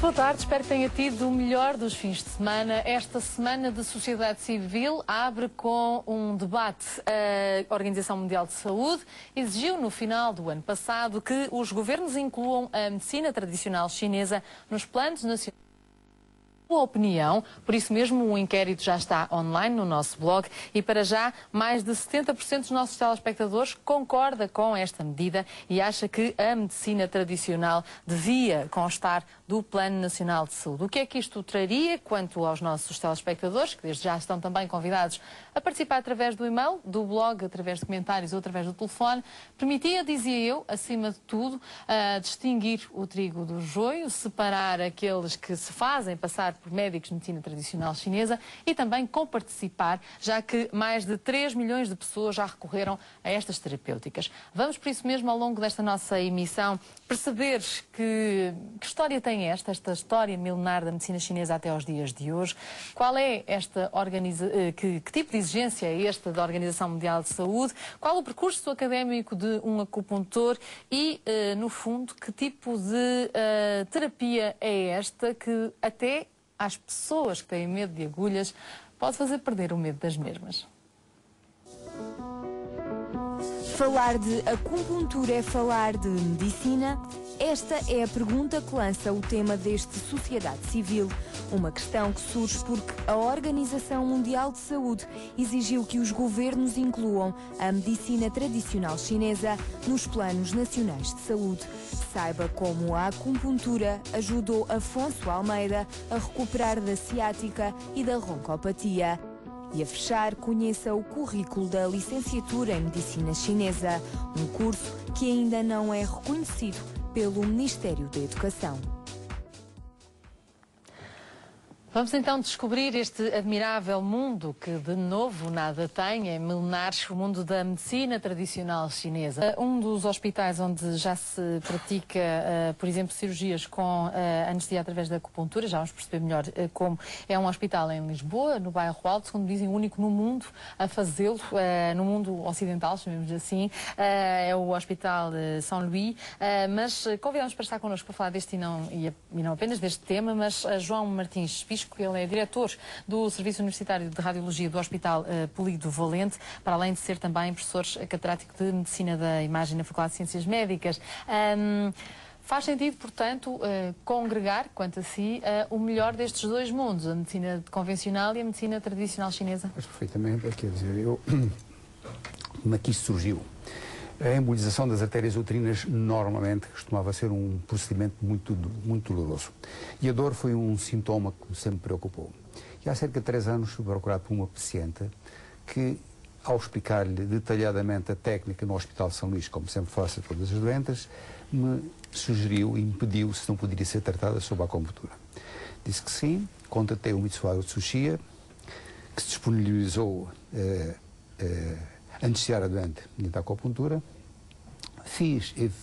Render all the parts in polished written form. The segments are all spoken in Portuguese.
Boa tarde, espero que tenha tido o melhor dos fins de semana. Esta semana de sociedade civil abre com um debate. A Organização Mundial de Saúde exigiu no final do ano passado que os governos incluam a medicina tradicional chinesa nos planos nacionais. Sua opinião, por isso mesmo o inquérito já está online no nosso blog e para já mais de 70% dos nossos telespectadores concorda com esta medida e acha que a medicina tradicional devia constar do Plano Nacional de Saúde. O que é que isto traria quanto aos nossos telespectadores, que desde já estão também convidados a participar através do e-mail, do blog, através de comentários ou através do telefone, permitia, dizia eu, acima de tudo, distinguir o trigo do joio, separar aqueles que se fazem passar por médicos de medicina tradicional chinesa e também comparticipar, já que mais de 3 milhões de pessoas já recorreram a estas terapêuticas. Vamos, por isso mesmo, ao longo desta nossa emissão, perceber que história tem esta história milenar da medicina chinesa até aos dias de hoje. Qual é esta que tipo de exigência é esta da Organização Mundial de Saúde? Qual o percurso académico de um acupuntor e, no fundo, que tipo de terapia é esta que até às pessoas que têm medo de agulhas pode fazer perder o medo das mesmas? Falar de acupuntura é falar de medicina? Esta é a pergunta que lança o tema deste Sociedade Civil. Uma questão que surge porque a Organização Mundial de Saúde exigiu que os governos incluam a medicina tradicional chinesa nos planos nacionais de saúde. Saiba como a acupuntura ajudou Afonso Almeida a recuperar da ciática e da roncopatia. E a fechar, conheça o currículo da licenciatura em Medicina Chinesa, um curso que ainda não é reconhecido pelo Ministério da Educação. Vamos então descobrir este admirável mundo que de novo nada tem, é milenar, o mundo da medicina tradicional chinesa. Um dos hospitais onde já se pratica, por exemplo, cirurgias com anestesia através da acupuntura, já vamos perceber melhor como, é um hospital em Lisboa, no bairro Alto, segundo dizem, o único no mundo a fazê-lo, no mundo ocidental, chamemos assim, é o Hospital São Luís, mas convidamos para estar connosco para falar deste e não apenas deste tema, mas João Martins Pisco. Ele é diretor do Serviço Universitário de Radiologia do Hospital Polido Valente, para além de ser também professor catedrático de Medicina da Imagem na Faculdade de Ciências Médicas. Faz sentido, portanto, congregar, quanto a si, o melhor destes dois mundos, a medicina convencional e a medicina tradicional chinesa? Mas perfeitamente, quer dizer, como aqui surgiu. A embolização das artérias uterinas normalmente costumava ser um procedimento muito doloroso. E a dor foi um sintoma que sempre me preocupou. E há cerca de 3 anos fui procurado por uma paciente que, ao explicar-lhe detalhadamente a técnica no Hospital São Luís, como sempre faço a todas as doentes, me sugeriu e me pediu se não poderia ser tratada sob a acupuntura. Disse que sim, contatei o Mitsuharu Tsuchiya, que se disponibilizou anestesiar a doente mediante a acupuntura,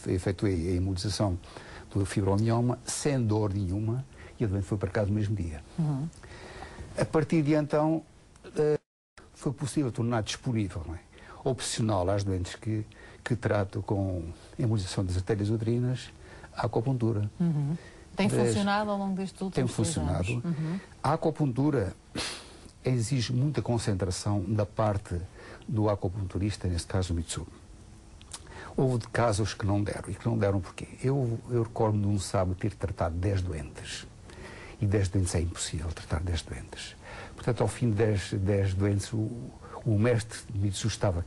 efetuei a imunização do fibromioma sem dor nenhuma e a doente foi para casa no mesmo dia. A partir de então foi possível tornar disponível, opcional às doentes que trato com imunização das artérias uterinas a acupuntura. Tem funcionado ao longo destes últimos 3 anos? Tem funcionado. A acupuntura exige muita concentração da parte do acupunturista, neste caso o Mitsu. Houve casos que não deram. E que não deram porquê? Eu recordo de um sábado ter tratado 10 doentes. E 10 doentes é impossível tratar 10 doentes. Portanto, ao fim de 10 doentes, o mestre Mitsu estava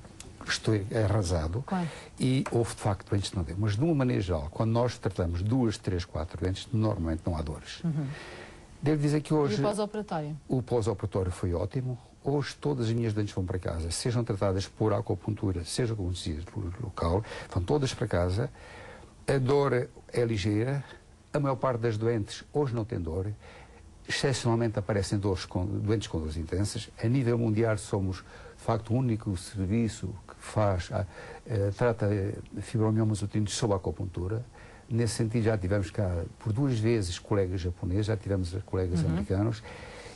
arrasado. Claro. E houve, de facto, doentes que não deram. Mas, de uma maneira geral, quando nós tratamos 2, 3, 4 doentes, normalmente não há dores. Devo dizer que hoje... E o pós-operatório? O pós-operatório foi ótimo. Hoje todas as minhas doentes vão para casa, sejam tratadas por acupuntura, seja como dizia, por local, vão todas para casa. A dor é ligeira, a maior parte das doentes hoje não tem dor, excepcionalmente aparecem doentes com dores intensas. A nível mundial somos, de facto, o único serviço que trata fibromiomas uterinos sob a acupuntura. Nesse sentido já tivemos cá por 2 vezes colegas japoneses, já tivemos colegas americanos.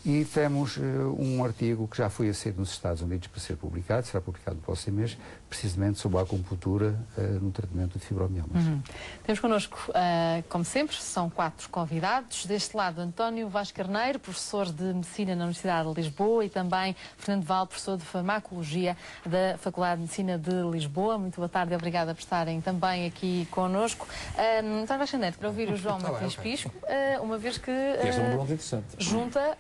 E temos um artigo que já foi aceito nos Estados Unidos para ser publicado, será publicado no próximo mês, precisamente sobre a acupuntura no tratamento de fibromiomas. Temos connosco, como sempre, são 4 convidados. Deste lado, António Vaz Carneiro, professor de Medicina na Universidade de Lisboa, e também Fernando Val, professor de Farmacologia da Faculdade de Medicina de Lisboa. Muito boa tarde e obrigada por estarem também aqui connosco. António Vaz Carneiro, para ouvir o João Martins Pisco, uma vez que esta é uma pergunta interessante. Junta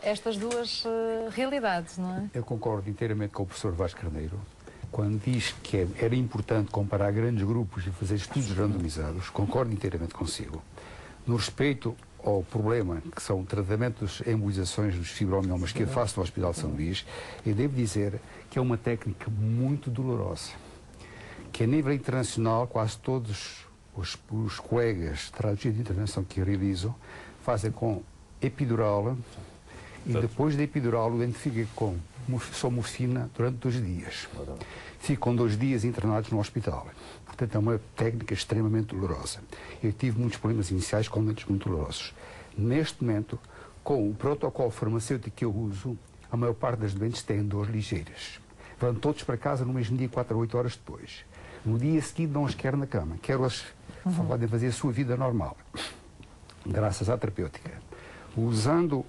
estas duas realidades, não é? Eu concordo inteiramente com o professor Vaz Carneiro quando diz que era importante comparar grandes grupos e fazer estudos randomizados. Concordo inteiramente consigo. No respeito ao problema que são tratamentos de embolizações dos fibromiomas que eu faço no Hospital de São Luís, eu devo dizer que é uma técnica muito dolorosa, que a nível internacional quase todos os colegas traduzidos de internação que eu realizo fazem com epidural e depois da epidural identifica com só morfina durante 2 dias. Ficam 2 dias internados no hospital. Portanto, é uma técnica extremamente dolorosa. Eu tive muitos problemas iniciais com doentes muito dolorosos. Neste momento, com o protocolo farmacêutico que eu uso, a maior parte das doentes têm dores ligeiras. Vão todos para casa no mesmo dia, 4 a 8 horas depois. No dia seguinte não as quero na cama. Quero-as podem fazer a sua vida normal. Graças à terapêutica. Usando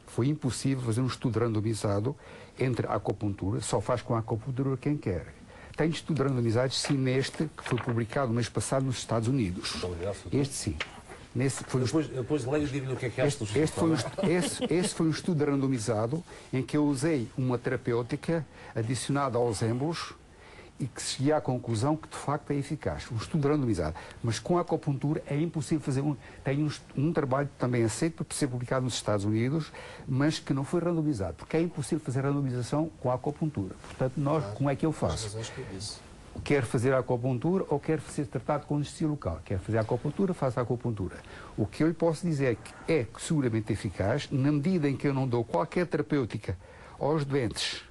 foi impossível fazer um estudo randomizado entre a acupuntura, só faz com a acupuntura quem quer. Tem estudos randomizados, sim, neste, que foi publicado no mês passado nos Estados Unidos. Este sim. Depois leio e digo o que é que este foi um estudo randomizado em que eu usei uma terapêutica adicionada aos êmbolos e que cheguei à conclusão que de facto é eficaz. Um estudo randomizado. Mas com a acupuntura é impossível fazer Tem um trabalho também aceito para ser publicado nos Estados Unidos, mas que não foi randomizado, porque é impossível fazer randomização com a acupuntura. Portanto, como é que eu faço? Quer fazer a acupuntura ou quer ser tratado com anestesia local? Quer fazer a acupuntura, faça a acupuntura. O que eu lhe posso dizer é que seguramente eficaz, na medida em que eu não dou qualquer terapêutica aos doentes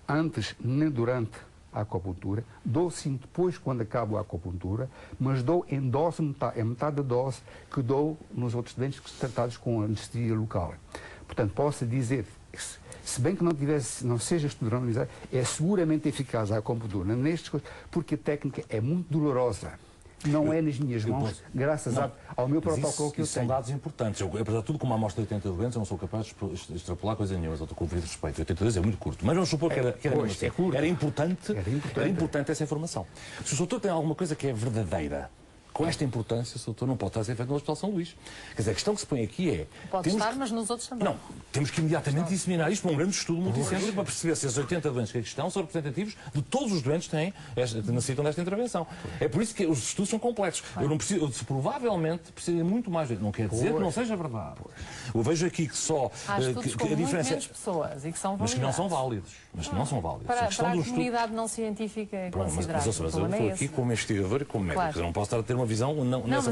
antes nem durante a acupuntura, dou sim depois quando acabo a acupuntura, mas dou em dose metade da dose que dou nos outros doentes tratados com anestesia local. Portanto, posso dizer, se bem que não seja estudo randomizado, é seguramente eficaz a acupuntura nestes coisas, porque a técnica é muito dolorosa. Não é nas minhas mãos, graças ao meu protocolo que eu tenho. São dados importantes. Apesar de tudo, com uma amostra de 80 doentes, eu não sou capaz de extrapolar coisa nenhuma. Estou com o devido respeito. 82 é muito curto. Mas vamos supor que era importante essa informação. Se o doutor tem alguma coisa que é verdadeira, com esta importância, o doutor não pode estar a ser feito no Hospital São Luís. Quer dizer, a questão que se põe aqui é... Pode estar, mas nos outros também. Não, temos que imediatamente disseminar isto para um grande estudo multicêntrico para perceber se esses 80 doentes que aqui estão são representativos de todos os doentes que necessitam desta intervenção. É por isso que os estudos são completos. Eu não preciso, provavelmente precisaria muito mais. Não quer dizer que não seja verdade. Eu vejo aqui que só... Há estudos com muito menos pessoas e que são validados. Mas que não são válidos. Para a comunidade não científica é considerável. Mas eu estou aqui como investigador e como médico. Eu não posso estar a ter uma visão nessa.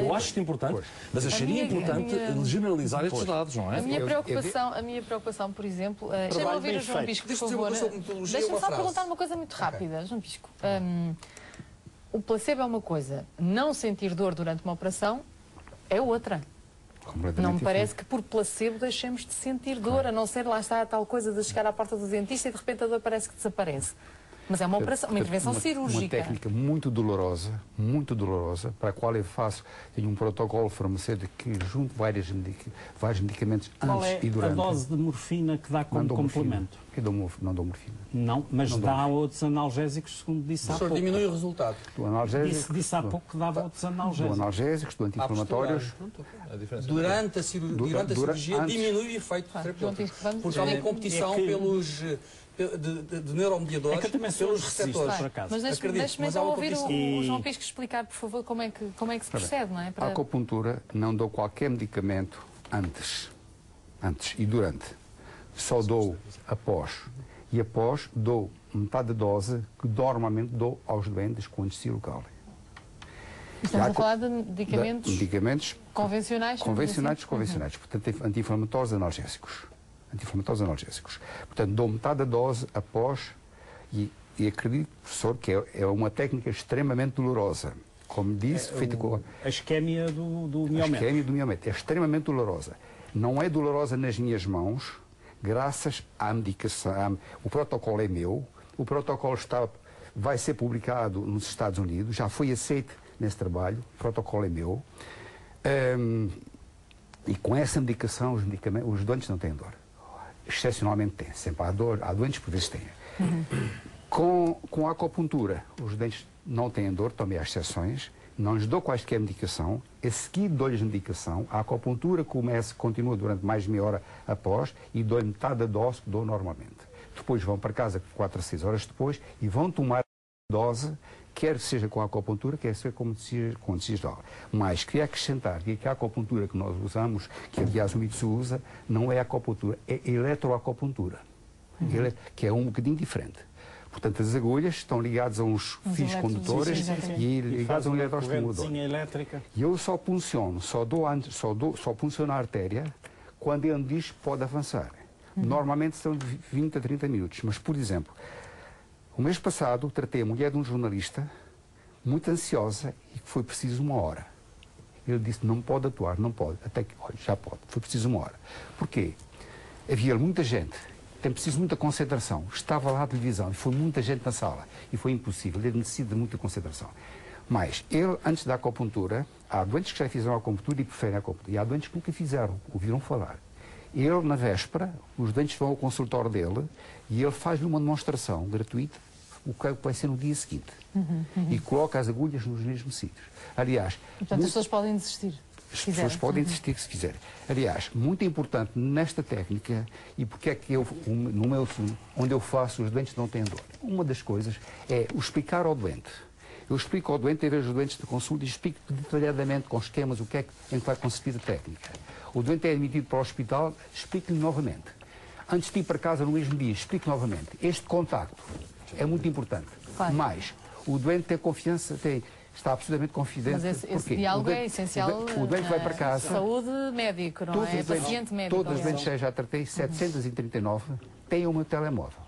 Eu acho isto importante, mas acharia importante generalizar estes dados, não é? A minha preocupação, por exemplo, deixa-me ouvir o João Pisco, por favor. Deixa-me só perguntar uma coisa muito rápida, João Pisco. O placebo é uma coisa, não sentir dor durante uma operação é outra. Não me parece que por placebo deixemos de sentir dor, a não ser, lá está a tal coisa de chegar à porta do dentista e de repente a dor parece que desaparece. Mas é uma operação, uma intervenção cirúrgica. Uma técnica muito dolorosa, para a qual eu tenho um protocolo farmacêutico que junto vários medicamentos antes e durante. Qual é a dose de morfina que dá como complemento? Não dou morfina. Não, mas dá outros analgésicos, segundo disse há pouco. Diminui o resultado. Disse há pouco que dava outros analgésicos. Do analgésicos, do anti-inflamatórios. Durante a cirurgia diminui o efeito terapêutico. Porque há uma competição de neuromediadores, pelos receptores. Mas deixe-me então ouvir o João Pisco explicar, por favor, como é que se procede, não é? A acupuntura não dou qualquer medicamento antes e durante. Só dou após. E após dou metade da dose que normalmente dou aos doentes com anestesia local. Estamos a falar de medicamentos convencionais? Convencionais. Portanto, anti-inflamatórios analgésicos. Portanto, dou metade da dose após e acredito, professor, que é uma técnica extremamente dolorosa. Como disse, feita com... A isquémia do miométrio. A isquémia do miométrio. É extremamente dolorosa. não é dolorosa nas minhas mãos, graças à medicação. O protocolo é meu, o protocolo vai ser publicado nos Estados Unidos, já foi aceito nesse trabalho, o protocolo é meu. E com essa medicação, os doentes não têm dor. Excepcionalmente têm, sempre há dor, há doentes por vezes têm. Com a acupuntura, os dentes não têm dor, também há exceções. Não lhes dou quaisquer medicação, a seguir dou-lhes medicação, a acupuntura continua durante mais de meia hora após e dou-lhe metade da dose que dou normalmente. Depois vão para casa 4 a 6 horas depois e vão tomar a dose, quer seja com a acupuntura, quer seja com anestesias de aula. Mas queria acrescentar que a acupuntura que nós usamos, que aliás o Mitsu usa, não é acupuntura, é eletroacupuntura, que é um bocadinho diferente. Portanto, as agulhas estão ligadas a uns fios condutores e ligados a um eletroestimulador. E eu só punciono, só punciono a artéria quando ele me diz que pode avançar. Normalmente são de 20 a 30 minutos. Mas, por exemplo, o mês passado tratei a mulher de um jornalista muito ansiosa e que foi preciso 1 hora. Ele disse, não pode atuar, não pode. Até que, olha, já pode. Foi preciso 1 hora. Porquê? Havia muita gente. Tem preciso muita concentração. Estava lá a televisão e foi muita gente na sala. E foi impossível. Ele necessita de muita concentração. Mas ele, antes da acupuntura, há doentes que já fizeram a acupuntura e preferem a acupuntura. E há doentes que nunca fizeram, ouviram falar. Ele, na véspera, os doentes vão ao consultório dele e ele faz-lhe uma demonstração gratuita, o que vai ser no dia seguinte. E coloca as agulhas nos mesmos sítios. Aliás... Portanto, as pessoas podem desistir. As pessoas podem desistir se quiserem. Aliás, muito importante nesta técnica, e porque é que eu, onde eu faço, os doentes não têm dor. Uma das coisas é o explicar ao doente. Eu explico ao doente, em vez dos doentes de consulta, e explico detalhadamente com esquemas o que é em que vai consistir a técnica. O doente é admitido para o hospital, explico-lhe novamente. Antes de ir para casa no mesmo dia, explico novamente. Este contacto é muito importante. Claro. Mas o doente tem confiança, está absolutamente confidente. Mas esse diálogo é essencial. O doente vai para casa. Saúde médico, não é? Paciente médico. Todas as doentes que já tratei, 739, têm o meu telemóvel.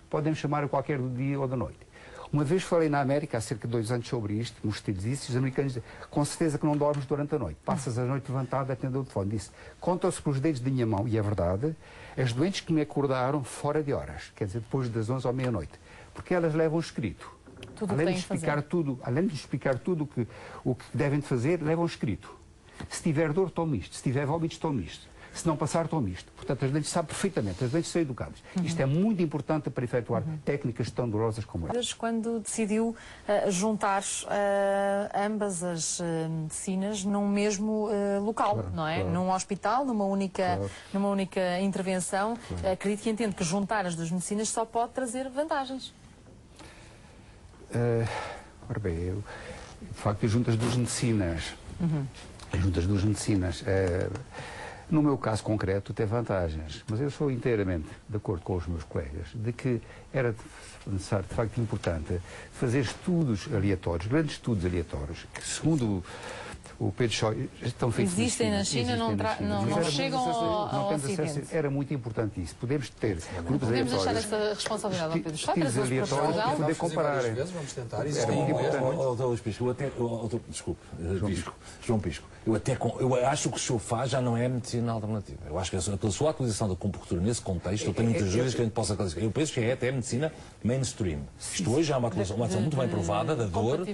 Podem me chamar a qualquer dia ou da noite. Uma vez falei na América, há cerca de 2 anos, sobre isto, mostrei-lhes isso, e os americanos dizem, com certeza que não dormes durante a noite. Passas a noite levantado a atender o telefone. Disse, contam-se pelos dedos da minha mão, e é verdade, as doentes que me acordaram fora de horas, quer dizer, depois das 11 à meia-noite, porque elas levam escrito. Além de explicar tudo o que devem de fazer, levam escrito. Se tiver dor, tome isto. Se tiver vómitos, tome isto. Se não passar, tome isto. Portanto, as doentes sabem perfeitamente, as doentes são educadas. Isto é muito importante para efetuar técnicas tão dolorosas como esta. Quando decidiu juntar ambas as medicinas num mesmo local, claro, não é? Claro. Num hospital, numa única intervenção, acredito que entendo que juntar as duas medicinas só pode trazer vantagens. Ora bem, de facto, junto as duas medicinas, no meu caso concreto, tem vantagens, mas eu sou inteiramente de acordo com os meus colegas de que era necessário, de facto, importante fazer estudos aleatórios, grandes estudos aleatórios, que segundo o Pedro Choi estão feitos existem na China, não chegam ao Ocidente. Era muito importante isso. Podemos ter grupos aleatórios. Podemos deixar essa responsabilidade ao Pedro Choi para aleatórios para poder comparar. Vamos tentar. Era muito importante. Desculpe, João Pisco. Eu acho que o senhor faz já não é medicina alternativa. Eu acho que a sua utilização da acupuntura nesse contexto, eu tenho muitas dúvidas que a gente possa classificar. Eu penso que é até medicina mainstream. Isto hoje é uma utilização muito bem provada da dor.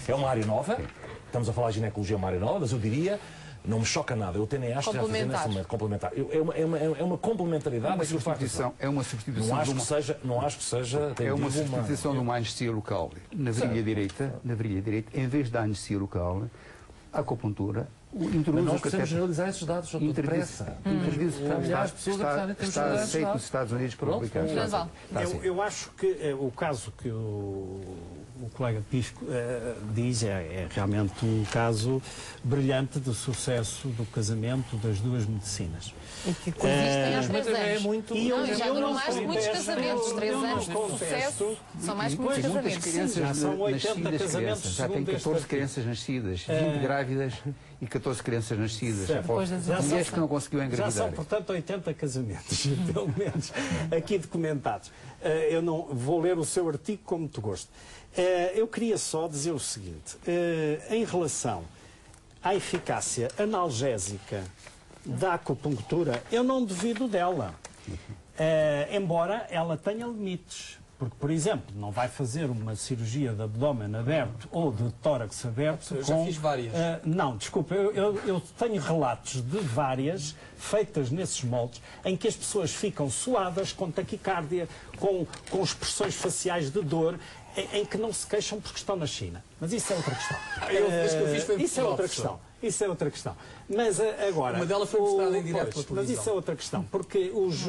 É uma área nova. Estamos a falar de ginecologia, uma área nova, mas eu diria, não me choca nada. Eu tenho acho que já fazer nesse momento complementar. É uma complementaridade. É uma substituição. Não acho que seja. É uma substituição de uma anestesia local. Na virilha direita, em vez da anestesia local, a acupuntura mas nós precisamos generalizar esses dados, só tudo depressa. Está aceito nos Estados Unidos para publicar. Eu acho que o caso que o colega Pisco diz é realmente um caso brilhante de sucesso do casamento das duas medicinas. E que coexistem há 3 anos. Já duram mais de muitos casamentos. 3 anos de sucesso são mais que muitos casamentos. Já são 80 casamentos. Já tem 14 crianças nascidas, 20 grávidas e 14 crianças nascidas. Mulheres que não conseguiu engravidar. Já são, portanto, 80 casamentos, pelo menos, aqui documentados. Eu não vou ler o seu artigo com muito gosto. Eu queria só dizer o seguinte. Em relação à eficácia analgésica da acupuntura, eu não duvido dela. Embora ela tenha limites. Porque, por exemplo, não vai fazer uma cirurgia de abdômen aberto ou de tórax aberto. Eu já fiz várias. Não, desculpa, eu tenho relatos de várias feitas nesses moldes em que as pessoas ficam suadas, com taquicardia, com expressões faciais de dor, em que não se queixam porque estão na China. Mas isso é outra questão. Isso é outra questão. Isso é outra questão. Mas agora... Uma delas foi mostrada em direto pela televisão. Mas isso é outra questão, porque os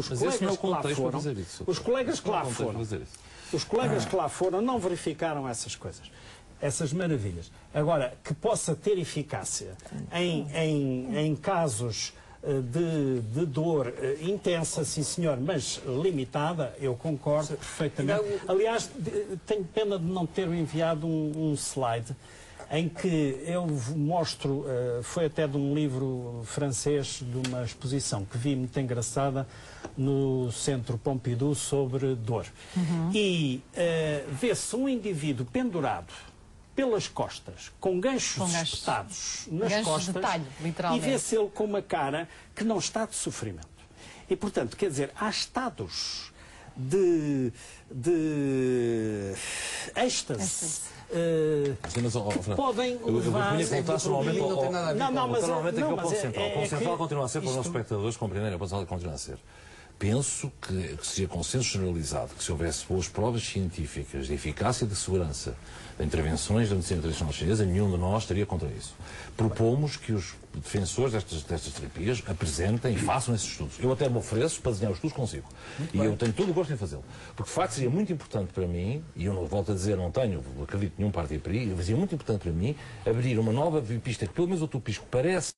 colegas que lá foram... Os colegas que lá foram... Os colegas que lá foram não verificaram essas coisas. Essas maravilhas. Agora, que possa ter eficácia em casos de dor intensa, sim senhor, mas limitada, eu concordo perfeitamente. Aliás, tenho pena de não ter enviado um slide em que eu mostro, foi até de um livro francês, de uma exposição que vi muito engraçada no Centro Pompidou sobre dor. E vê-se um indivíduo pendurado pelas costas, com ganchos espetados nas costas, talho, e vê-se ele com uma cara que não está de sofrimento. E, portanto, quer dizer, há estados de êxtase podem levar... Normalmente aquele ponto central. O ponto central continua a ser, para os nossos espectadores compreenderem, o ponto central continua a ser. Penso que seja consenso generalizado que se houvesse boas provas científicas de eficácia e de segurança de intervenções da medicina tradicional chinesa, nenhum de nós estaria contra isso. Propomos que os defensores destas terapias apresentem e façam esses estudos. Eu até me ofereço para desenhar os estudos consigo. E eu tenho todo o gosto em fazê-lo. Porque, de facto, seria muito importante para mim, e eu não volto a dizer, não tenho, acredito, nenhum partido para ir, seria muito importante para mim abrir uma nova pista que, pelo menos o Tupisco parece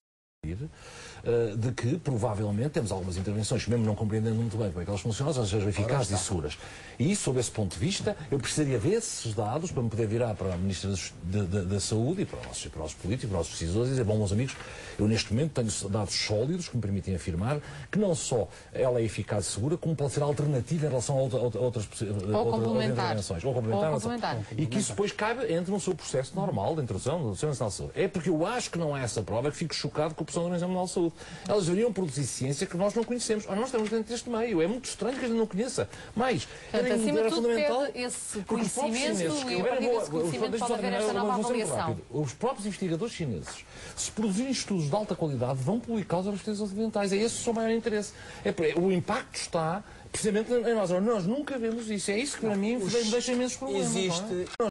de que, provavelmente, temos algumas intervenções que, mesmo não compreendendo muito bem como é que elas funcionam, sejam eficazes e seguras. E, sob esse ponto de vista, eu precisaria desses dados para me poder virar para a Ministra da Saúde e para os nossos políticos, para os nossos decisores, e dizer, bom, meus amigos, eu neste momento tenho dados sólidos que me permitem afirmar que não só ela é eficaz e segura, como pode ser alternativa em relação a outras intervenções. Ou complementar. E que isso depois cabe entre no seu processo normal de introdução do Sistema Nacional de Saúde. É porque eu acho que não há essa prova que fico chocado com a opção do Organização Mundial de Saúde. Elas deveriam produzir ciência que nós não conhecemos. Nós estamos dentro deste meio. É muito estranho que a gente não conheça. Mas, acima de tudo, pede esse conhecimento e a partir desse conhecimento pode haver esta nova avaliação. Os próprios investigadores chineses, se produzirem estudos de alta qualidade, vão publicá-los aos países ocidentais. É esse o seu maior interesse. O impacto está precisamente em nós. Nós nunca vemos isso. É isso que, para mim, me deixa imensos problemas.